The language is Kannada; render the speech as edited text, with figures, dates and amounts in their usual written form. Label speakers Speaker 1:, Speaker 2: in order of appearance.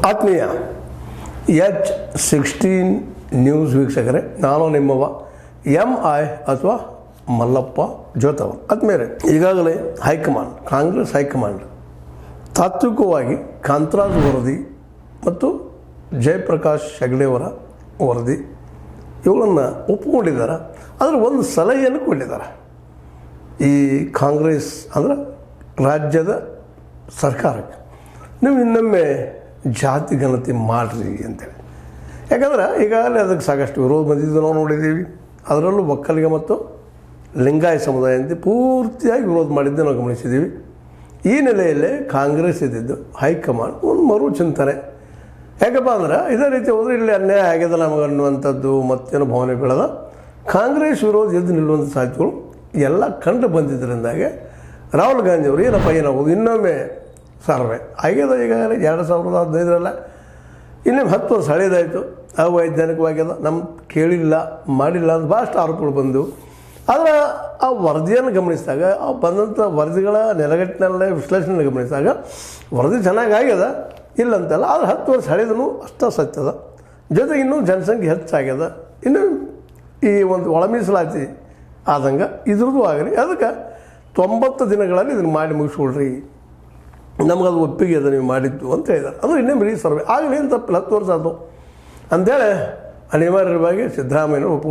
Speaker 1: ಆತ್ಮೀಯ H16 ನ್ಯೂಸ್ ವೀಕ್ಷಕರೇ, ನಾನು ನಿಮ್ಮವ MI ಅಥವಾ ಮಲ್ಲಪ್ಪ ಜೋತವ. ಆದ್ಮೇಲೆ ಈಗಾಗಲೇ ಹೈಕಮಾಂಡ್, ಕಾಂಗ್ರೆಸ್ ಹೈಕಮಾಂಡ್ ತಾತ್ವಿಕವಾಗಿ ಕಾಂತರಾಜ್ ವರದಿ ಮತ್ತು ಜಯಪ್ರಕಾಶ್ ಹೆಗಡೆಯವರ ವರದಿ ಇವುಗಳನ್ನು ಒಪ್ಪಿಕೊಂಡಿದ್ದಾರೆ. ಆದರೆ ಒಂದು ಸಲಹೆಯನ್ನು ಕೊಟ್ಟಿದ್ದಾರೆ. ಈ ಕಾಂಗ್ರೆಸ್ ಅಂದರೆ ರಾಜ್ಯದ ಸರ್ಕಾರಕ್ಕೆ, ನೀವು ಇನ್ನೊಮ್ಮೆ ಜಾತಿ ಗಣತಿ ಮಾಡಿರಿ ಅಂತೇಳಿ. ಯಾಕಂದ್ರೆ ಈಗಾಗಲೇ ಅದಕ್ಕೆ ಸಾಕಷ್ಟು ವಿರೋಧ ಬಂದಿದ್ದು ನಾವು ನೋಡಿದ್ದೀವಿ. ಅದರಲ್ಲೂ ಒಕ್ಕಲಿಗ ಮತ್ತು ಲಿಂಗಾಯ ಸಮುದಾಯ ಅಂತ ಪೂರ್ತಿಯಾಗಿ ವಿರೋಧ ಮಾಡಿದ್ದು ನಾವು ಗಮನಿಸಿದ್ದೀವಿ. ಈ ನೆಲೆಯಲ್ಲೇ ಕಾಂಗ್ರೆಸ್ ಇದ್ದಿದ್ದು ಹೈಕಮಾಂಡ್ ಒಂದು ಮರು ಚಿಂತನೆ. ಯಾಕಪ್ಪ ಅಂದ್ರೆ ಇದೇ ರೀತಿ ಹೋದರೆ ಇಲ್ಲಿ ಅನ್ಯಾಯ ಆಗ್ಯದ ನಮಗೆ ಅನ್ನುವಂಥದ್ದು ಮತ್ತೇನು ಭಾವನೆ ಬೆಳೆದ ಕಾಂಗ್ರೆಸ್ ವಿರೋಧ ಎದ್ದು ನಿಲ್ಲುವಂಥ ಸಾಧ್ಯತೆಗಳು ಎಲ್ಲ ಕಂಡು ಬಂದಿದ್ದರಿಂದಾಗೆ ರಾಹುಲ್ ಗಾಂಧಿಯವರು ಏನಾಗೋದು ಇನ್ನೊಮ್ಮೆ ಸರ್ವೆ ಆಗ್ಯದ. ಈಗಾಗಲೇ 2015 ಇನ್ನೊಮ್ಮೆ 10 ವರ್ಷ ಹಳೇದಾಯಿತು, ಅವೈಜ್ಞಾನಿಕವಾಗ್ಯದ, ನಮ್ಮ ಕೇಳಿಲ್ಲ ಮಾಡಿಲ್ಲ ಅಂತ ಭಾಳಷ್ಟು ಆರೋಪಗಳು ಬಂದವು. ಆದರೆ ಆ ವರದಿಯನ್ನು ಗಮನಿಸಿದಾಗ, ಆ ಬಂದಂಥ ವರದಿಗಳ ನೆಲಗಟ್ಟಿನಲ್ಲೇ ವಿಶ್ಲೇಷಣೆ ಗಮನಿಸಿದಾಗ ವರದಿ ಚೆನ್ನಾಗಾಗ್ಯದ, ಇಲ್ಲಂತಲ್ಲ. ಆದರೆ 10 ವರ್ಷ ಹಳೆದನು ಅಷ್ಟೇ ಸತ್ಯದ. ಜೊತೆಗೆ ಇನ್ನೂ ಜನಸಂಖ್ಯೆ ಹೆಚ್ಚಾಗ್ಯದ. ಇನ್ನು ಈ ಒಂದು ಒಳ ಮೀಸಲಾತಿ ಆದಂಗೆ ಇದ್ರದ್ದು ಆಗಲಿ. ಅದಕ್ಕೆ 90 ದಿನಗಳಲ್ಲಿ ಇದನ್ನು ಮಾಡಿ ಮುಗಿಸ್ಕೊಳ್ರಿ, ನಮಗದು ಒಪ್ಪಿಗೆ ಅದ ನೀವು ಮಾಡಿದ್ದು ಅಂತ ಹೇಳಿದ್ದಾರೆ. ಅದು ಇನ್ನೊಮ್ಮೆ ಸರ್ವೆ ಆಗಲಿ, ಏನು ತಪ್ಪಿಲ್ಲ, 10 ವರ್ಷ ಆಯಿತು ಅಂಥೇಳಿ ಅನಿವಾರ್ಯವಾಗಿ ಸಿದ್ದರಾಮಯ್ಯನವರು